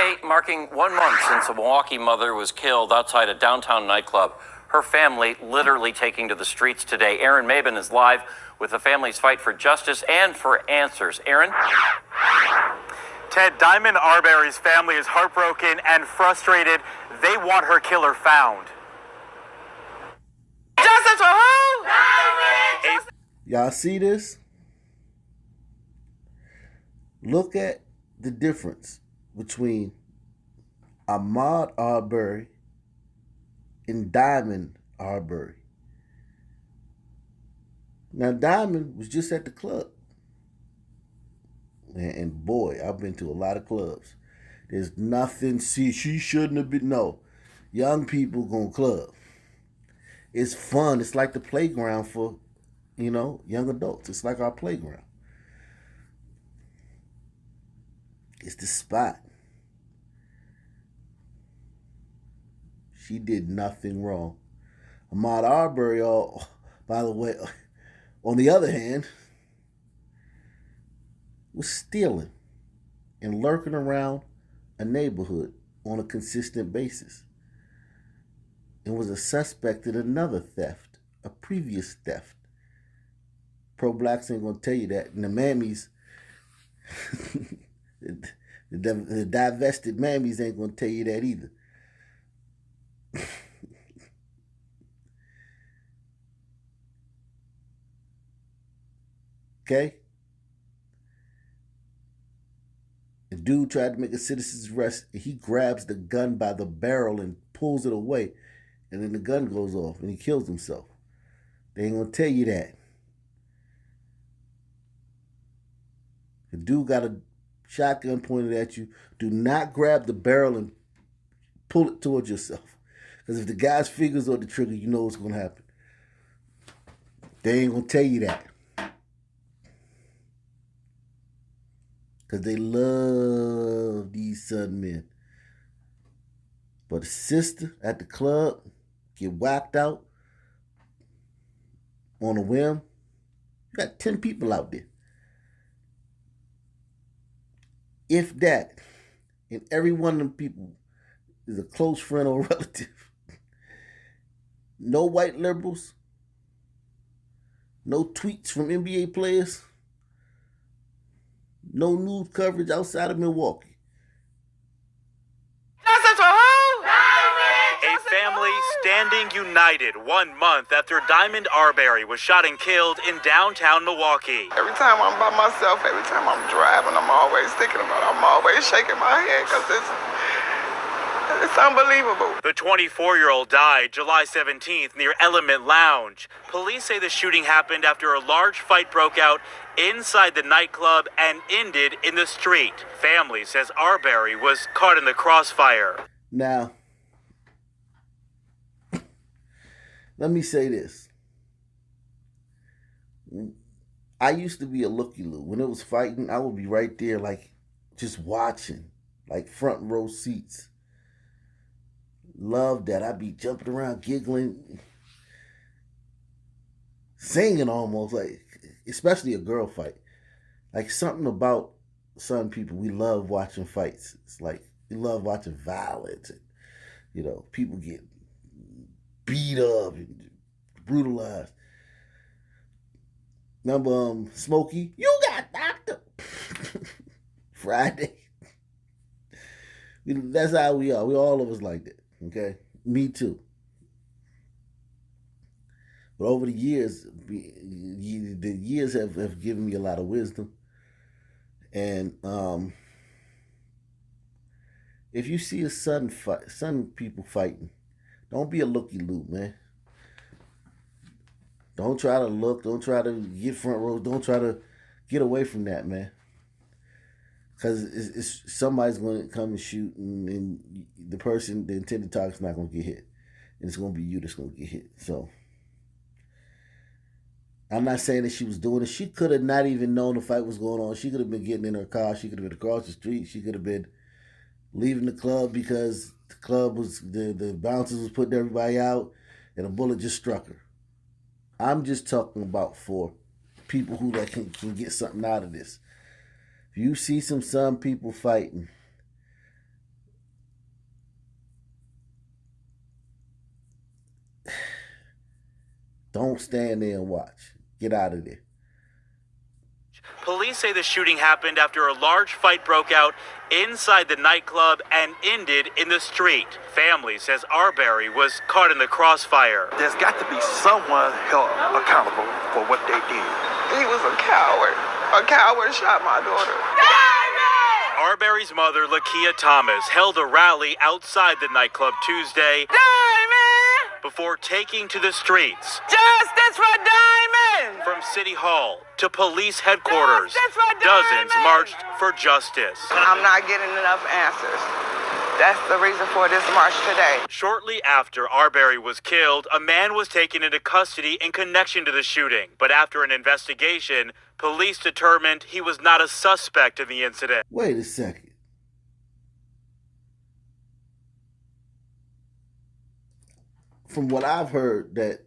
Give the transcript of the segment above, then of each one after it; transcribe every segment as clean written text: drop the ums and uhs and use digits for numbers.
Today, marking 1 month since a Milwaukee mother was killed outside a downtown nightclub. Her family literally taking to the streets today. Aaron Mabin is live with the family's fight for justice and for answers. Aaron? Ted, Diamond Arbery's family is heartbroken and frustrated. They want her killer found. Justice for who? Y'all see this? Look at the difference between Ahmaud Arbery and Diamond Arbery. Now, Diamond was just at the club. And boy, I've been to a lot of clubs. There's nothing, she shouldn't have been. No, young people go club. It's fun. It's like the playground for, young adults. It's like our playground. It's the spot. She did nothing wrong. Ahmaud Arbery, by the way, on the other hand, was stealing and lurking around a neighborhood on a consistent basis and was a suspect in another theft, a previous theft. Pro-blacks ain't gonna tell you that. And the mammies, the divested mammies ain't gonna tell you that either. Okay? The dude tried to make a citizen's arrest. He grabs the gun by the barrel and pulls it away. And then the gun goes off and he kills himself. They ain't gonna tell you that. The dude got a shotgun pointed at you. Do not grab the barrel and pull it towards yourself. Because if the guy's fingers on the trigger, you know what's gonna happen. They ain't gonna tell you that. Because they love these Southern men. But a sister at the club get whacked out on a whim. You got 10 people out there. If that, and every one of them people is a close friend or relative. No white liberals. No tweets from NBA players. No news coverage outside of Milwaukee. Justice for who? A family standing united 1 month after Diamond Arbery was shot and killed in downtown Milwaukee. Every time I'm by myself, every time I'm driving, I'm always thinking about it. I'm always shaking my head because it's unbelievable. The 24-year-old died July 17th near Element Lounge. Police say the shooting happened after a large fight broke out inside the nightclub and ended in the street. Family says Arbery was caught in the crossfire. Now, let me say this. I used to be a looky-loo. When it was fighting, I would be right there, like, just watching, like front row seats. Love that. I'd be jumping around, giggling, singing almost, like, especially a girl fight. Like, something about some people, we love watching fights. It's like, we love watching violence. And, people get beat up and brutalized. Remember Smokey? You got knocked up. Friday. That's how we are. We all of us like that. Okay? Me too. But over the years have given me a lot of wisdom. And if you see a Southern people fighting, don't be a looky-loo, man. Don't try to look. Don't try to get front row. Don't try to get away from that, man. Because it's somebody's going to come and shoot, and the intended target's not going to get hit. And it's going to be you that's going to get hit. So, I'm not saying that she was doing it. She could have not even known the fight was going on. She could have been getting in her car. She could have been across the street. She could have been leaving the club because the club was, the bouncers was putting everybody out, and a bullet just struck her. I'm just talking about for people who can get something out of this. If you see some people fighting, Don't stand there and watch. Get out of there. Police say the shooting happened after a large fight broke out inside the nightclub and ended in the street. Family says Arbery was caught in the crossfire. There's got to be someone held accountable for what they did. He was a coward. A coward shot my daughter. Arbery's mother, Lakia Thomas, held a rally outside the nightclub Tuesday before taking to the streets. Justice for Diamond! From City Hall to police headquarters, Justice for Diamond! dozens marched for justice. I'm not getting enough answers. That's the reason for this march today. Shortly after Arbery was killed, a man was taken into custody in connection to the shooting. But after an investigation, police determined he was not a suspect in the incident. Wait a second. From what I've heard, that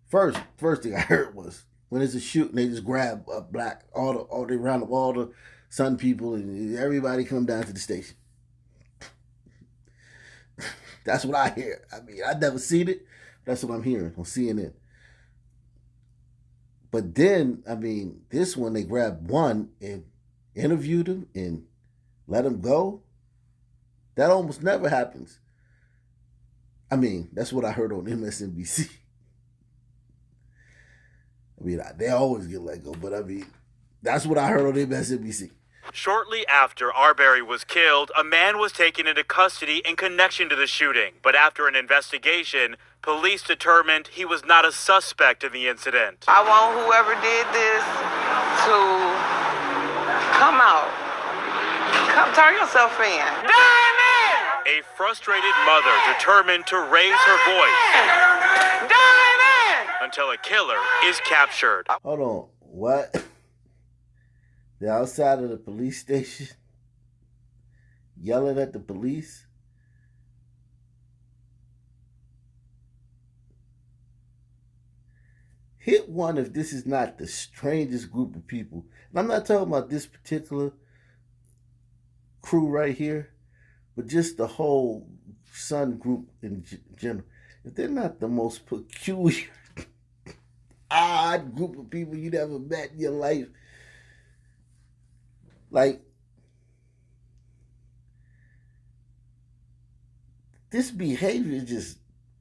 first thing I heard was when there's a shooting, they just grab a black, they round up all the Sun people and everybody come down to the station. That's what I hear. I mean, I've never seen it. That's what I'm hearing on CNN. But then, I mean, this one, they grabbed one and interviewed him and let him go. That almost never happens. I mean, that's what I heard on MSNBC. I mean, they always get let go, but I mean, that's what I heard on MSNBC. Shortly after Arbery was killed, a man was taken into custody in connection to the shooting. But after an investigation, police determined he was not a suspect in the incident. I want whoever did this to come out. Come turn yourself in. Diamond! A frustrated mother determined to raise her voice Diamond! until a killer is captured. Hold on. What? They're outside of the police station yelling at the police? Hit one if this is not the strangest group of people. And I'm not talking about this particular crew right here, but just the whole Sun group in general. If they're not the most peculiar, odd group of people you'd ever met in your life, like, this behavior is just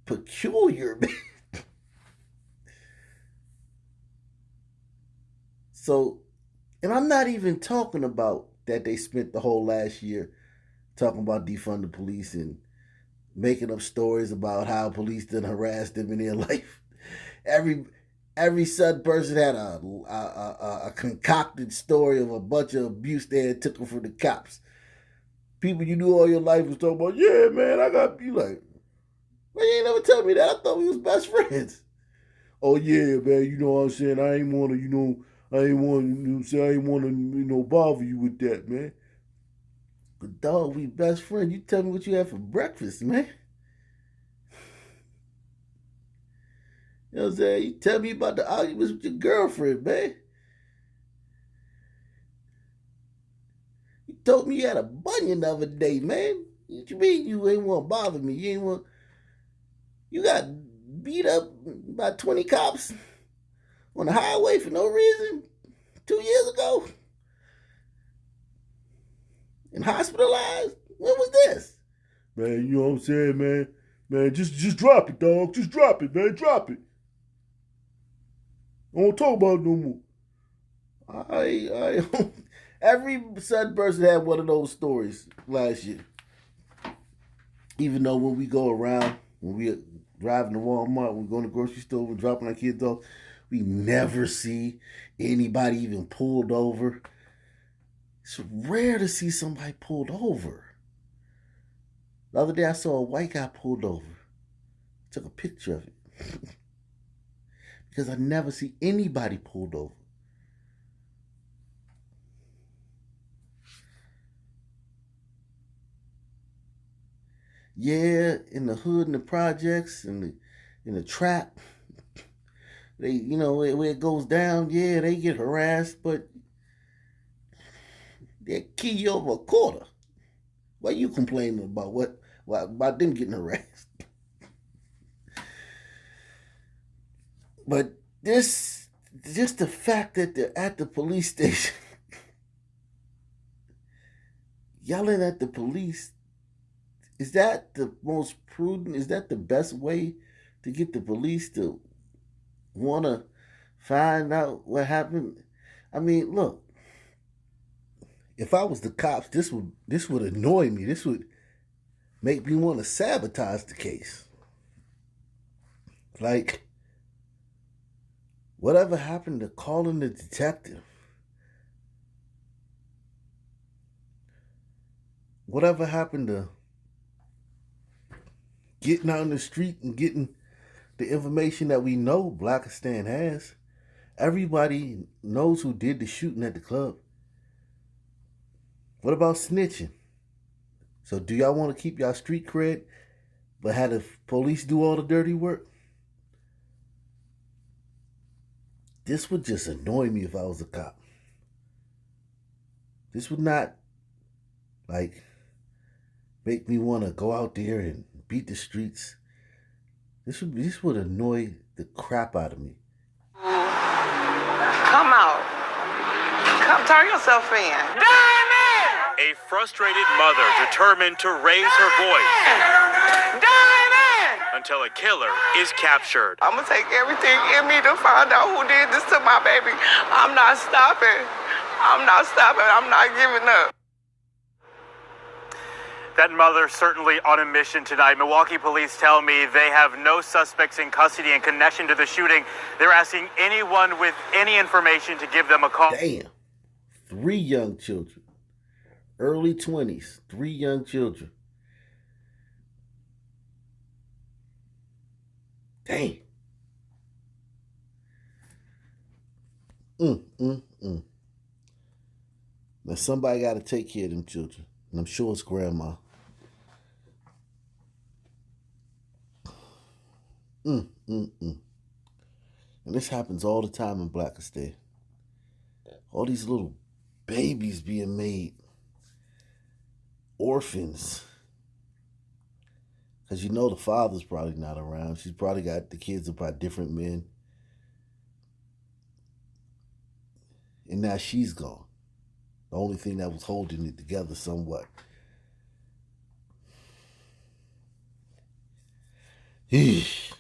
peculiar, man. So, and I'm not even talking about that they spent the whole last year talking about defund the police and making up stories about how police didn't harass them in their life. Every Sun person had a concocted story of a bunch of abuse they had took from the cops. People you knew all your life was talking about, yeah, man, I got you. Like, well, you ain't never tell me that. I thought we was best friends. Oh yeah, man, you know what I'm saying? I ain't want to bother you with that, man. But dog, we best friends. You tell me what you had for breakfast, man. You know what I'm saying? You tell me about the arguments with your girlfriend, man. You told me you had a bunion the other day, man. What you mean you ain't want to bother me? You got beat up by 20 cops on the highway for no reason 2 years ago? And hospitalized? When was this? Man, you know what I'm saying, man? Man, just drop it, dog. Just drop it, man. Drop it. I don't talk about it no more. Every Sun person had one of those stories last year. Even though when we go around, when we driving to Walmart, we're going to the grocery store, we're dropping our kids off, we never see anybody even pulled over. It's rare to see somebody pulled over. The other day I saw a white guy pulled over. Took a picture of it. Because I never see anybody pulled over. Yeah, in the hood and the projects and in the trap, they, you know, where it goes down, yeah, they get harassed, but they kill you over a quarter. Why you complaining about about them getting harassed? But this, just the fact that they're at the police station yelling at the police, is that the most prudent? Is that the best way to get the police to want to find out what happened? I mean, look, if I was the cops, this would annoy me. This would make me want to sabotage the case. Like, whatever happened to calling the detective? Whatever happened to getting out in the street and getting the information that we know Blackistan has? Everybody knows who did the shooting at the club. What about snitching? So do y'all want to keep y'all street cred, but have the police do all the dirty work? This would just annoy me if I was a cop. This would not, like, make me want to go out there and beat the streets. This would annoy the crap out of me. Come out. Come turn yourself in. Diamond! A frustrated mother determined to raise her voice Diamond! until a killer is captured. I'm gonna take everything in me to find out who did this to my baby. I'm not stopping. I'm not stopping. I'm not giving up. That mother certainly on a mission tonight. Milwaukee police tell me they have no suspects in custody in connection to the shooting. They're asking anyone with any information to give them a call. Damn. 3 young children. Early 20s. 3 young children. Damn. Now somebody got to take care of them children. And I'm sure it's grandma. And this happens all the time in Blackistan. All these little babies being made orphans. Because you know the father's probably not around. She's probably got the kids by different men. And now she's gone. The only thing that was holding it together somewhat. Eesh.